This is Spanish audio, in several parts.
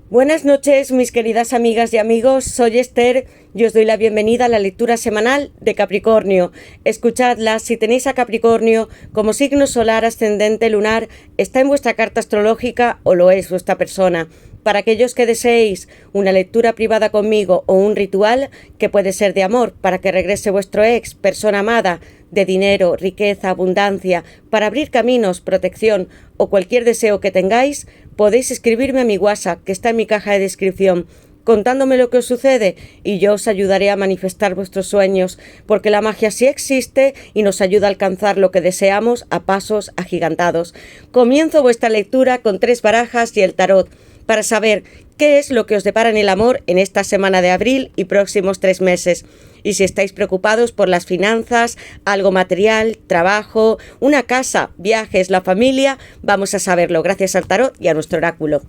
Buenas noches, mis queridas amigas y amigos. Soy Esther y os doy la bienvenida a la lectura semanal de Capricornio. Escuchadla. Si tenéis a Capricornio como signo solar, ascendente, lunar, está en vuestra carta astrológica o lo es vuestra persona. Para aquellos que deseéis una lectura privada conmigo o un ritual que puede ser de amor para que regrese vuestro ex, persona amada, de dinero, riqueza, abundancia, para abrir caminos, protección o cualquier deseo que tengáis, podéis escribirme a mi WhatsApp que está en mi caja de descripción, contándome lo que os sucede y yo os ayudaré a manifestar vuestros sueños, porque la magia sí existe y nos ayuda a alcanzar lo que deseamos a pasos agigantados. Comienzo vuestra lectura con 3 barajas y el tarot, para saber qué es lo que os depara en el amor en esta semana de abril y próximos 3 meses. Y si estáis preocupados por las finanzas, algo material, trabajo, una casa, viajes, la familia, vamos a saberlo gracias al tarot y a nuestro oráculo.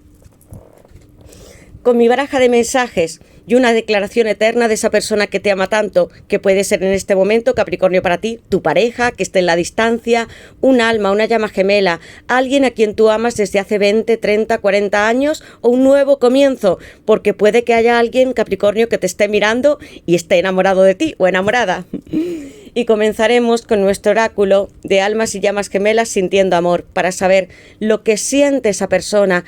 Con mi baraja de mensajes y una declaración eterna de esa persona que te ama tanto, que puede ser en este momento, Capricornio, para ti, tu pareja, que esté en la distancia, un alma, una llama gemela, alguien a quien tú amas desde hace 20, 30, 40 años o un nuevo comienzo, porque puede que haya alguien, Capricornio, que te esté mirando y esté enamorado de ti o enamorada. Y comenzaremos con nuestro oráculo de almas y llamas gemelas sintiendo amor, para saber lo que siente esa persona,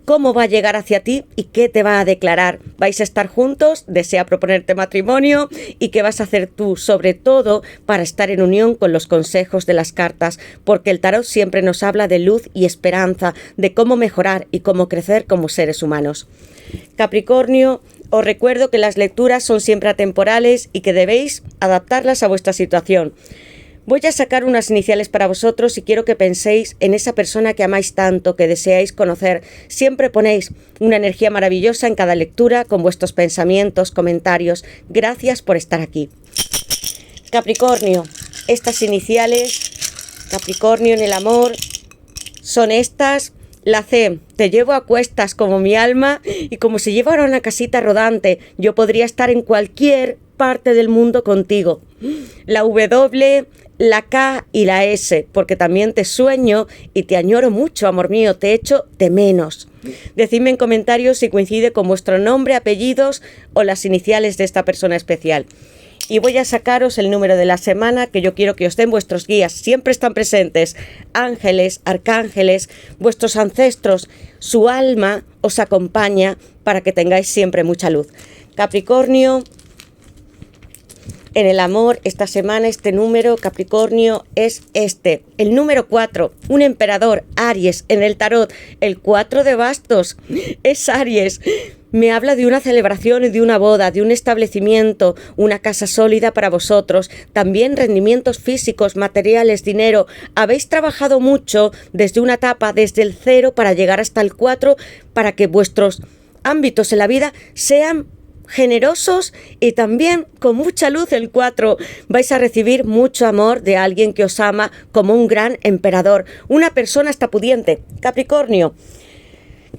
cómo va a llegar hacia ti y qué te va a declarar. ¿Vais a estar juntos? ¿Desea proponerte matrimonio? ¿Y qué vas a hacer tú? Sobre todo para estar en unión con los consejos de las cartas, porque el tarot siempre nos habla de luz y esperanza, de cómo mejorar y cómo crecer como seres humanos. Capricornio, os recuerdo que las lecturas son siempre atemporales y que debéis adaptarlas a vuestra situación. Voy a sacar unas iniciales para vosotros y quiero que penséis en esa persona que amáis tanto, que deseáis conocer. Siempre ponéis una energía maravillosa en cada lectura con vuestros pensamientos, comentarios. Gracias por estar aquí. Capricornio, estas iniciales, Capricornio en el amor, son estas. La C, te llevo a cuestas como mi alma y como si llevara una casita rodante. Yo podría estar en cualquier parte del mundo contigo. La W, la K y la S, porque también te sueño y te añoro mucho, amor mío, te echo de menos. Decidme en comentarios si coincide con vuestro nombre, apellidos o las iniciales de esta persona especial. Y voy a sacaros el número de la semana que yo quiero que os den vuestros guías. Siempre están presentes ángeles, arcángeles, vuestros ancestros. Su alma os acompaña para que tengáis siempre mucha luz. Capricornio, en el amor, esta semana, este número, Capricornio, es el número 4, un emperador, Aries, en el tarot, el 4 de bastos, es Aries. Me habla de una celebración, de una boda, de un establecimiento, una casa sólida para vosotros, también rendimientos físicos, materiales, dinero. Habéis trabajado mucho desde una etapa, desde el 0 para llegar hasta el 4, para que vuestros ámbitos en la vida sean generosos y también con mucha luz. El 4, vais a recibir mucho amor de alguien que os ama como un gran emperador, una persona hasta pudiente. Capricornio,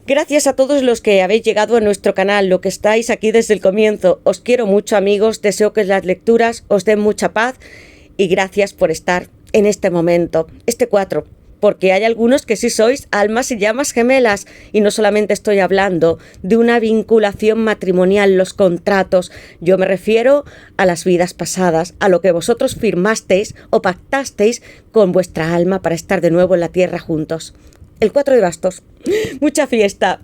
gracias a todos los que habéis llegado a nuestro canal, lo que estáis aquí desde el comienzo. Os quiero mucho, amigos, deseo que las lecturas os den mucha paz y gracias por estar en este momento. Este 4, porque hay algunos que sí sois almas y llamas gemelas, y no solamente estoy hablando de una vinculación matrimonial, los contratos, yo me refiero a las vidas pasadas, a lo que vosotros firmasteis o pactasteis con vuestra alma para estar de nuevo en la tierra juntos. El 4 de bastos, mucha fiesta.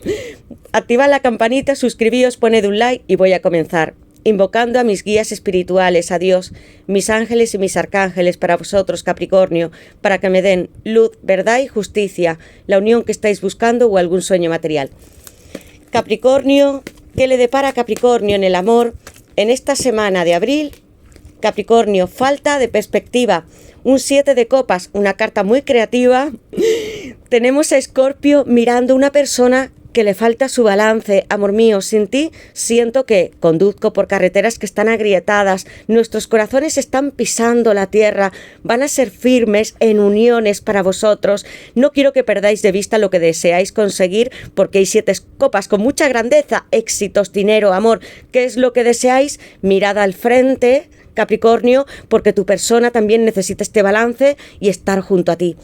Activad la campanita, suscribíos, poned un like y voy a comenzar. Invocando a mis guías espirituales, a Dios, mis ángeles y mis arcángeles para vosotros, Capricornio, para que me den luz, verdad y justicia, la unión que estáis buscando o algún sueño material. Capricornio, ¿qué le depara a Capricornio en el amor en esta semana de abril? Capricornio, falta de perspectiva. Un 7 de copas, una carta muy creativa. Tenemos a Escorpio mirando a una persona que le falta su balance. Amor mío, sin ti siento que conduzco por carreteras que están agrietadas, nuestros corazones están pisando la tierra, van a ser firmes en uniones para vosotros. No quiero que perdáis de vista lo que deseáis conseguir, porque hay 7 copas con mucha grandeza, éxitos, dinero, amor. ¿Qué es lo que deseáis? Mirad al frente, Capricornio, porque tu persona también necesita este balance y estar junto a ti.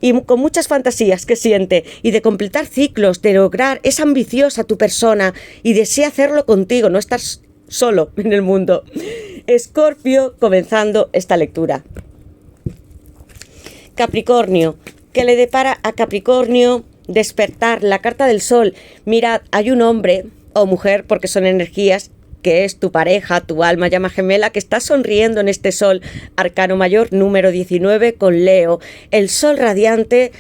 y con muchas fantasías que siente, y de completar ciclos, de lograr, es ambiciosa tu persona y desea hacerlo contigo, no estar solo en el mundo. Escorpio, comenzando esta lectura. Capricornio, ¿qué le depara a Capricornio? Despertar, la carta del sol. Mirad, hay un hombre o mujer, porque son energías, que es tu pareja, tu alma llama gemela, que está sonriendo en este sol. Arcano mayor, número 19, con Leo. El sol radiante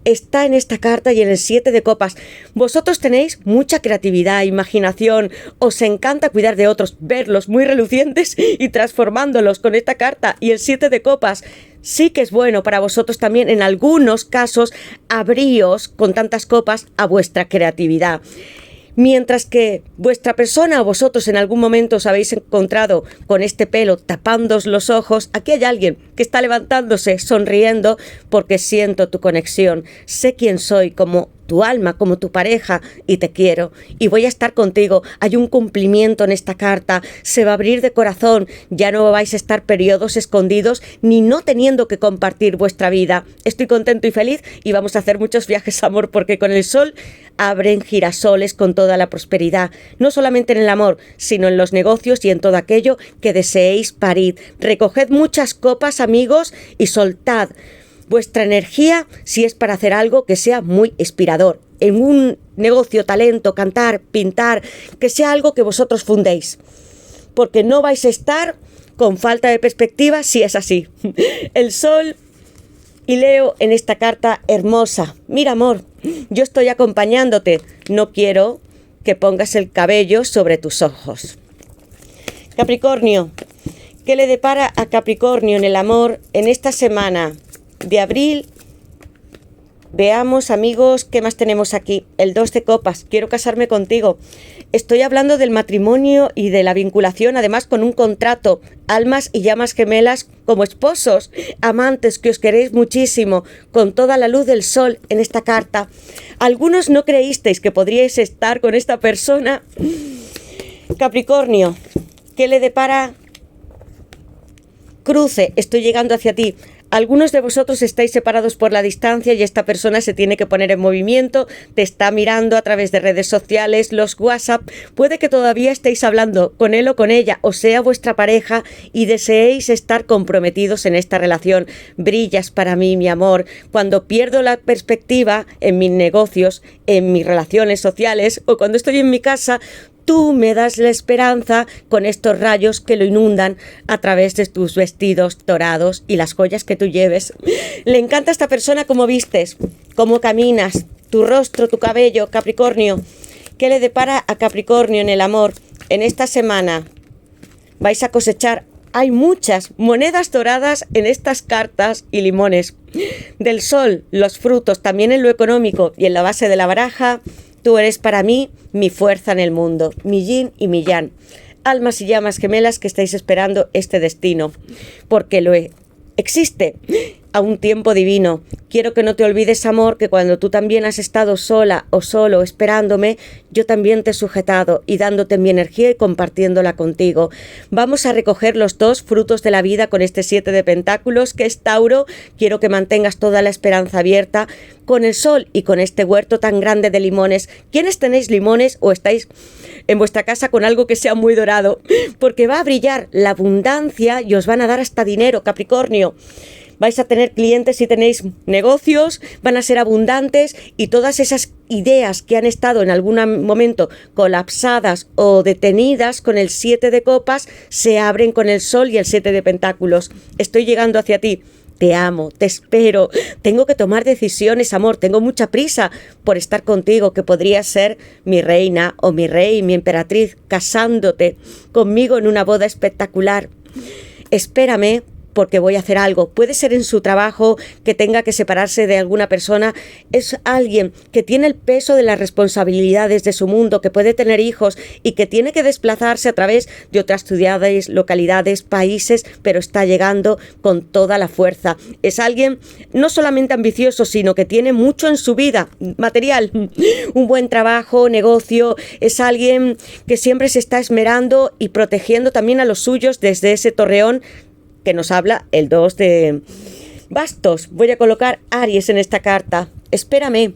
está en esta carta y en el 7 de copas. Vosotros tenéis mucha creatividad, imaginación, os encanta cuidar de otros, verlos muy relucientes y transformándolos con esta carta y el 7 de copas. Sí que es bueno para vosotros también, en algunos casos, abríos con tantas copas a vuestra creatividad. Mientras que vuestra persona o vosotros en algún momento os habéis encontrado con este pelo tapándoos los ojos, aquí hay alguien que está levantándose, sonriendo, porque siento tu conexión, sé quién soy como tu alma, como tu pareja, y te quiero, y voy a estar contigo. Hay un cumplimiento en esta carta, se va a abrir de corazón, ya no vais a estar periodos escondidos, ni no teniendo que compartir vuestra vida. Estoy contento y feliz, y vamos a hacer muchos viajes, amor, porque con el sol abren girasoles con toda la prosperidad, no solamente en el amor, sino en los negocios y en todo aquello que deseéis parir. Recoged muchas copas, amigos, y soltad vuestra energía si es para hacer algo que sea muy inspirador. En un negocio, talento, cantar, pintar, que sea algo que vosotros fundéis. Porque no vais a estar con falta de perspectiva si es así. El sol y Leo en esta carta hermosa. Mira, amor, yo estoy acompañándote. No quiero que pongas el cabello sobre tus ojos. Capricornio, ¿qué le depara a Capricornio en el amor en esta semana de abril? Veamos, amigos, ¿qué más tenemos aquí? El 2 de copas, quiero casarme contigo. Estoy hablando del matrimonio y de la vinculación, además con un contrato. Almas y llamas gemelas como esposos, amantes que os queréis muchísimo, con toda la luz del sol en esta carta. Algunos no creísteis que podríais estar con esta persona. Capricornio, ¿qué le depara? Cruce, estoy llegando hacia ti. Algunos de vosotros estáis separados por la distancia y esta persona se tiene que poner en movimiento, te está mirando a través de redes sociales, los WhatsApp. Puede que todavía estéis hablando con él o con ella, o sea vuestra pareja, y deseéis estar comprometidos en esta relación. Brillas para mí, mi amor. Cuando pierdo la perspectiva en mis negocios, en mis relaciones sociales o cuando estoy en mi casa, tú me das la esperanza con estos rayos que lo inundan a través de tus vestidos dorados y las joyas que tú lleves. Le encanta a esta persona cómo vistes, cómo caminas, tu rostro, tu cabello. Capricornio, ¿qué le depara a Capricornio en el amor? En esta semana vais a cosechar. Hay muchas monedas doradas en estas cartas y limones. Del sol, los frutos, también en lo económico y en la base de la baraja. Tú eres para mí mi fuerza en el mundo, mi yin y mi yang. Almas y llamas gemelas que estáis esperando este destino, porque existe a un tiempo divino. Quiero que no te olvides, amor, que cuando tú también has estado sola o solo esperándome, yo también te he sujetado y dándote mi energía y compartiéndola contigo. Vamos a recoger los dos frutos de la vida con este 7 de pentáculos, que es Tauro. Quiero que mantengas toda la esperanza abierta con el sol y con este huerto tan grande de limones. ¿Quiénes tenéis limones o estáis en vuestra casa con algo que sea muy dorado? Porque va a brillar la abundancia y os van a dar hasta dinero, Capricornio. Vais a tener clientes si tenéis negocios, van a ser abundantes y todas esas ideas que han estado en algún momento colapsadas o detenidas con el 7 de copas se abren con el sol y el 7 de pentáculos. Estoy llegando hacia ti. Te amo, te espero, tengo que tomar decisiones, amor, tengo mucha prisa por estar contigo, que podrías ser mi reina o mi rey, mi emperatriz, casándote conmigo en una boda espectacular. Espérame, porque voy a hacer algo. Puede ser en su trabajo, que tenga que separarse de alguna persona. Es alguien que tiene el peso de las responsabilidades de su mundo, que puede tener hijos y que tiene que desplazarse a través de otras ciudades, localidades, países, pero está llegando con toda la fuerza. Es alguien no solamente ambicioso, sino que tiene mucho en su vida material, un buen trabajo, negocio. Es alguien que siempre se está esmerando y protegiendo también a los suyos desde ese torreón que nos habla el 2 de Bastos, voy a colocar Aries en esta carta. Espérame,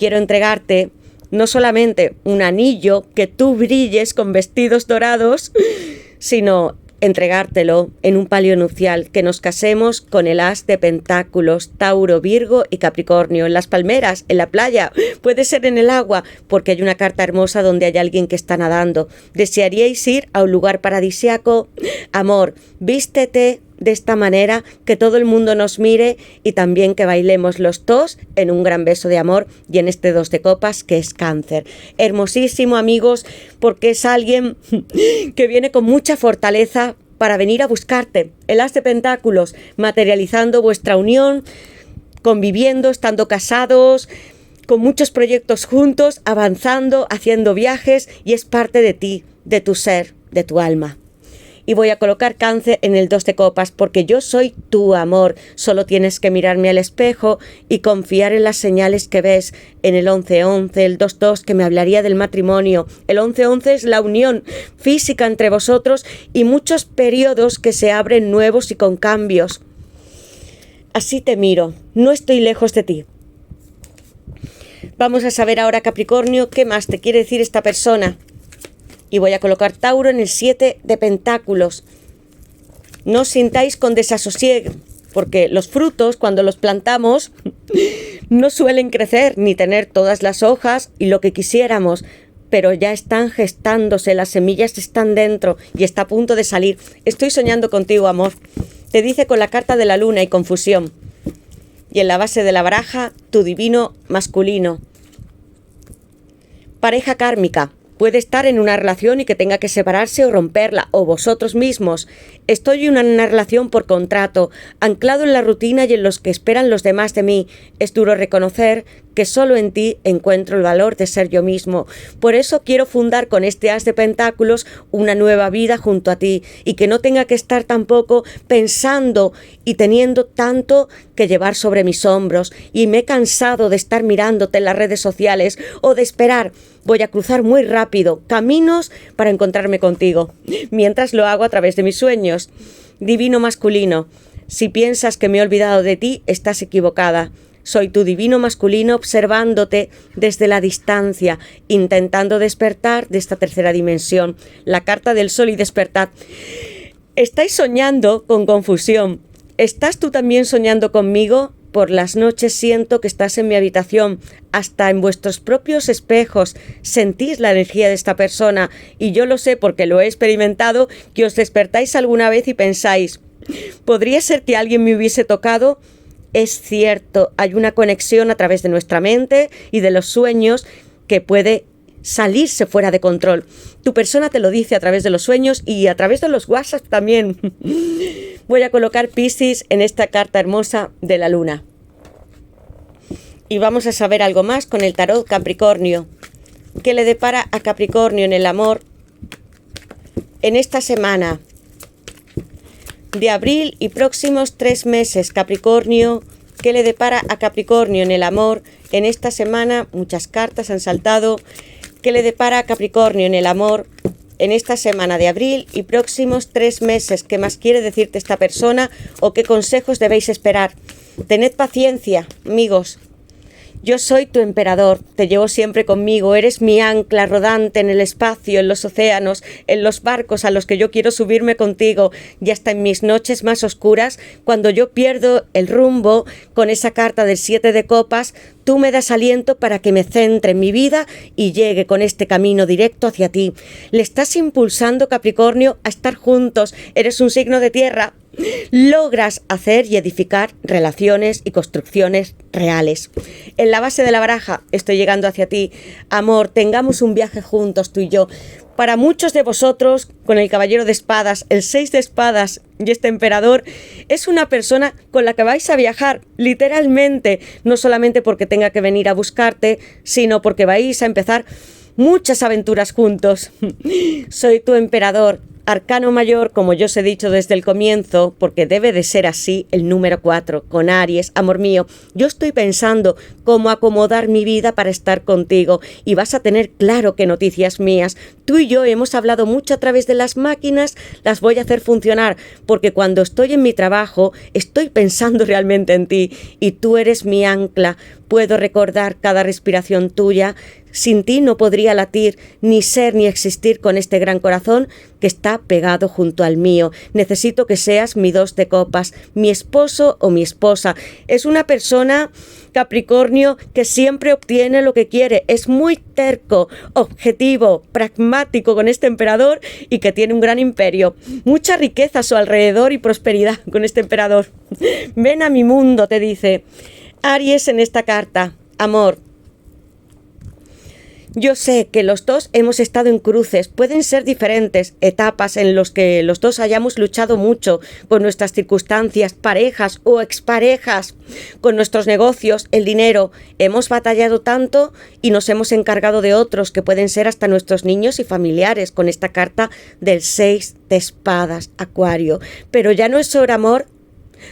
quiero entregarte no solamente un anillo que tú brilles con vestidos dorados, sino entregártelo en un palio nupcial, que nos casemos con el as de pentáculos, Tauro, Virgo y Capricornio, en las palmeras, en la playa, puede ser en el agua, porque hay una carta hermosa donde hay alguien que está nadando. ¿Desearíais ir a un lugar paradisíaco? Amor, vístete de esta manera, que todo el mundo nos mire y también que bailemos los dos en un gran beso de amor y en este 2 de copas que es Cáncer. Hermosísimo, amigos, porque es alguien que viene con mucha fortaleza para venir a buscarte. El as de pentáculos, materializando vuestra unión, conviviendo, estando casados, con muchos proyectos juntos, avanzando, haciendo viajes, y es parte de ti, de tu ser, de tu alma. Y voy a colocar Cáncer en el 2 de copas porque yo soy tu amor. Solo tienes que mirarme al espejo y confiar en las señales que ves en el 11-11, el 2-2 que me hablaría del matrimonio. El 11-11 es la unión física entre vosotros y muchos periodos que se abren nuevos y con cambios. Así te miro, no estoy lejos de ti. Vamos a saber ahora, Capricornio, qué más te quiere decir esta persona. Y voy a colocar Tauro en el 7 de pentáculos. No os sintáis con desasosiego, porque los frutos, cuando los plantamos, no suelen crecer ni tener todas las hojas y lo que quisiéramos, pero ya están gestándose, las semillas están dentro y está a punto de salir. Estoy soñando contigo, amor. Te dice con la carta de la luna y confusión. Y en la base de la baraja, tu divino masculino. Pareja kármica. Puede estar en una relación y que tenga que separarse o romperla, o vosotros mismos. Estoy en una relación por contrato, anclado en la rutina y en los que esperan los demás de mí. Es duro reconocer que solo en ti encuentro el valor de ser yo mismo. Por eso quiero fundar con este as de pentáculos una nueva vida junto a ti, y que no tenga que estar tampoco pensando y teniendo tanto que llevar sobre mis hombros. Y me he cansado de estar mirándote en las redes sociales o de esperar. Voy a cruzar muy rápido caminos para encontrarme contigo, mientras lo hago a través de mis sueños. Divino masculino, si piensas que me he olvidado de ti, estás equivocada. Soy tu divino masculino observándote desde la distancia, intentando despertar de esta tercera dimensión. La carta del sol y despertar. ¿Estáis soñando con confusión? ¿Estás tú también soñando conmigo? Por las noches siento que estás en mi habitación, hasta en vuestros propios espejos sentís la energía de esta persona, y yo lo sé porque lo he experimentado, que os despertáis alguna vez y pensáis, ¿podría ser que alguien me hubiese tocado? Es cierto, hay una conexión a través de nuestra mente y de los sueños que puede salirse fuera de control. Tu persona te lo dice a través de los sueños y a través de los WhatsApp también. Voy a colocar Piscis en esta carta hermosa de la luna. Y vamos a saber algo más con el tarot Capricornio. ¿Qué le depara a Capricornio en el amor en esta semana de abril y próximos 3 meses? Capricornio, ¿qué le depara a Capricornio en el amor en esta semana? Muchas cartas han saltado. ¿Qué le depara a Capricornio en el amor en esta semana de abril y próximos 3 meses? ¿Qué más quiere decirte esta persona o qué consejos debéis esperar? Tened paciencia, amigos. Yo soy tu emperador, te llevo siempre conmigo, eres mi ancla rodante en el espacio, en los océanos, en los barcos a los que yo quiero subirme contigo, y hasta en mis noches más oscuras, cuando yo pierdo el rumbo con esa carta del 7 de copas, tú me das aliento para que me centre en mi vida y llegue con este camino directo hacia ti. Le estás impulsando, Capricornio, a estar juntos, eres un signo de tierra. Logras hacer y edificar relaciones y construcciones reales. En la base de la baraja estoy llegando hacia ti. Amor, tengamos un viaje juntos tú y yo. Para muchos de vosotros, con el caballero de espadas, el 6 de espadas y este emperador, es una persona con la que vais a viajar, literalmente, no solamente porque tenga que venir a buscarte, sino porque vais a empezar muchas aventuras juntos. Soy tu emperador. Arcano mayor, como yo os he dicho desde el comienzo, porque debe de ser así, el número 4, con Aries. Amor mío, yo estoy pensando cómo acomodar mi vida para estar contigo y vas a tener claro qué noticias mías. Tú y yo hemos hablado mucho a través de las máquinas, las voy a hacer funcionar, porque cuando estoy en mi trabajo estoy pensando realmente en ti y tú eres mi ancla. Puedo recordar cada respiración tuya. Sin ti no podría latir, ni ser, ni existir con este gran corazón que está pegado junto al mío. Necesito que seas mi 2 de copas, mi esposo o mi esposa. Es una persona, Capricornio, que siempre obtiene lo que quiere. Es muy terco, objetivo, pragmático con este emperador y que tiene un gran imperio. Mucha riqueza a su alrededor y prosperidad con este emperador. Ven a mi mundo, te dice. Aries en esta carta. Amor. Yo sé que los dos hemos estado en cruces, pueden ser diferentes etapas en los que los dos hayamos luchado mucho con nuestras circunstancias, parejas o exparejas, con nuestros negocios, el dinero. Hemos batallado tanto y nos hemos encargado de otros que pueden ser hasta nuestros niños y familiares con esta carta del 6 de espadas, Acuario. Pero ya no es hora, amor,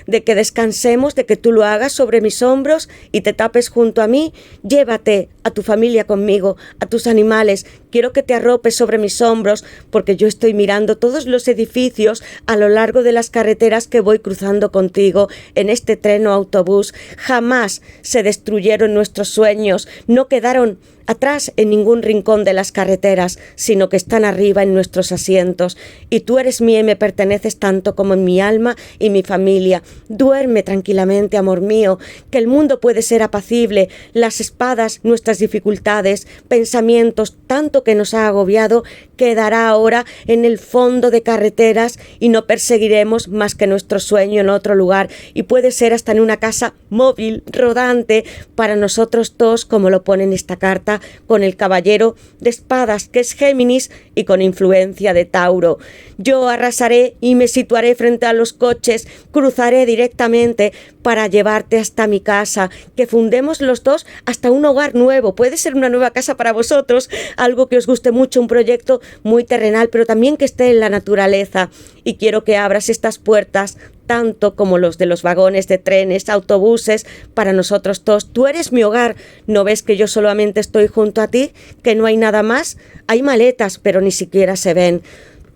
de que descansemos, de que tú lo hagas sobre mis hombros y te tapes junto a mí. Llévate a tu familia conmigo, a tus animales. Quiero que te arropes sobre mis hombros porque yo estoy mirando todos los edificios a lo largo de las carreteras que voy cruzando contigo en este tren o autobús. Jamás se destruyeron nuestros sueños, no quedaron atrás en ningún rincón de las carreteras, sino que están arriba en nuestros asientos. Y tú eres mía y me perteneces tanto como en mi alma y mi familia. Duerme tranquilamente, amor mío, que el mundo puede ser apacible. Las espadas, nuestras dificultades, pensamientos, tanto que nos ha agobiado, quedará ahora en el fondo de carreteras y no perseguiremos más que nuestro sueño en otro lugar. Y puede ser hasta en una casa móvil, rodante, para nosotros dos, como lo pone en esta carta, con el caballero de espadas, que es Géminis y con influencia de Tauro. Yo arrasaré y me situaré frente a los coches, cruzaré directamente para llevarte hasta mi casa, que fundemos los dos hasta un hogar nuevo. Puede ser una nueva casa para vosotros, algo que os guste mucho, un proyecto muy terrenal, pero también que esté en la naturaleza. Y quiero que abras estas puertas, tanto como los de los vagones de trenes, autobuses, para nosotros dos. Tú eres mi hogar. ¿No ves que yo solamente estoy junto a ti? ¿Que no hay nada más? Hay maletas, pero ni siquiera se ven.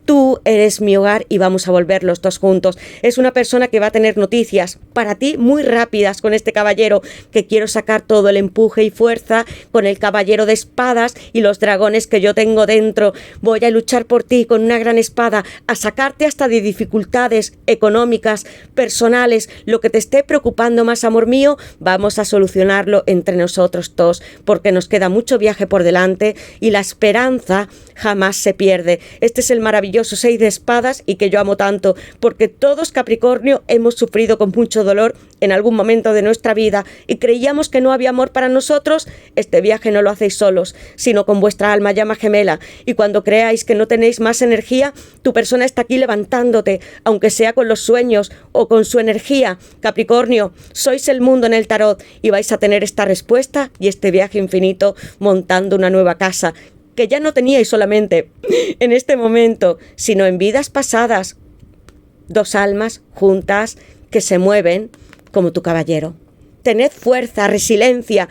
Tú eres mi hogar y vamos a volver los dos juntos. Es una persona que va a tener noticias para ti muy rápidas con este caballero, que quiero sacar todo el empuje y fuerza con el caballero de espadas y los dragones que yo tengo dentro. Voy a luchar por ti con una gran espada, a sacarte hasta de dificultades económicas, personales, lo que te esté preocupando más, amor mío, vamos a solucionarlo entre nosotros dos, porque nos queda mucho viaje por delante y la esperanza jamás se pierde. Este es el maravilloso 6 de espadas y que yo amo tanto, porque todos, Capricornio, hemos sufrido con mucho dolor en algún momento de nuestra vida y creíamos que no había amor para nosotros. Este viaje no lo hacéis solos, sino con vuestra alma llama gemela, y cuando creáis que no tenéis más energía, tu persona está aquí levantándote, aunque sea con los sueños o con su energía. Capricornio, sois el mundo en el tarot y vais a tener esta respuesta y este viaje infinito montando una nueva casa, que ya no teníais solamente en este momento, sino en vidas pasadas. Dos almas juntas que se mueven como tu caballero. Tened fuerza, resiliencia.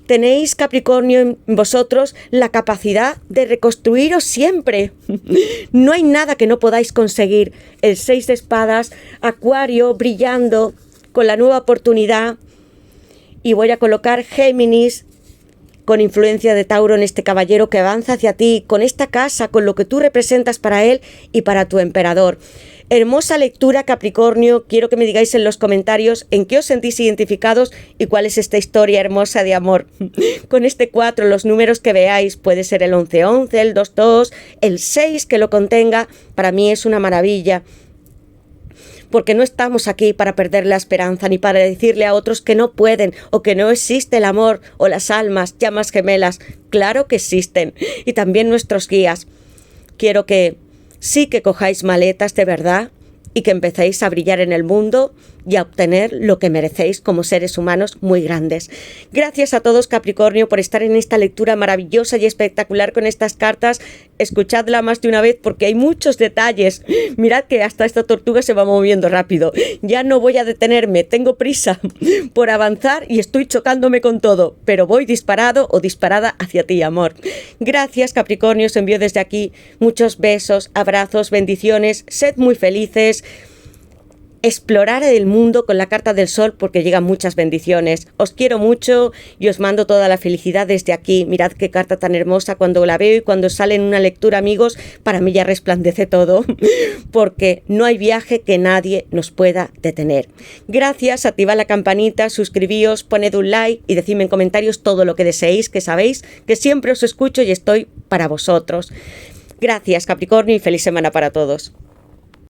Tenéis, Capricornio, en vosotros la capacidad de reconstruiros siempre. No hay nada que no podáis conseguir. El 6 de espadas, Acuario, brillando con la nueva oportunidad. Y voy a colocar Géminis con influencia de Tauro en este caballero que avanza hacia ti, con esta casa, con lo que tú representas para él y para tu emperador. Hermosa lectura, Capricornio. Quiero que me digáis en los comentarios en qué os sentís identificados y cuál es esta historia hermosa de amor. Con este 4, los números que veáis, puede ser el 11-11, el 2-2, el 6 que lo contenga, para mí es una maravilla. Porque no estamos aquí para perder la esperanza ni para decirle a otros que no pueden o que no existe el amor o las almas, llamas gemelas. Claro que existen. Y también nuestros guías. Quiero que sí que cojáis maletas de verdad y que empecéis a brillar en el mundo y a obtener lo que merecéis como seres humanos muy grandes. Gracias a todos, Capricornio, por estar en esta lectura maravillosa y espectacular con estas cartas. Escuchadla más de una vez porque hay muchos detalles. Mirad que hasta esta tortuga se va moviendo rápido. Ya no voy a detenerme, tengo prisa por avanzar y estoy chocándome con todo, pero voy disparado o disparada hacia ti, amor. Gracias, Capricornio, os envío desde aquí muchos besos, abrazos, bendiciones, sed muy felices. Explorar el mundo con la carta del sol porque llegan muchas bendiciones. Os quiero mucho y os mando toda la felicidad desde aquí. Mirad qué carta tan hermosa cuando la veo y cuando sale en una lectura, amigos, para mí ya resplandece todo porque no hay viaje que nadie nos pueda detener. Gracias, activad la campanita, suscribíos, poned un like y decidme en comentarios todo lo que deseéis, que sabéis que siempre os escucho y estoy para vosotros. Gracias, Capricornio, y feliz semana para todos.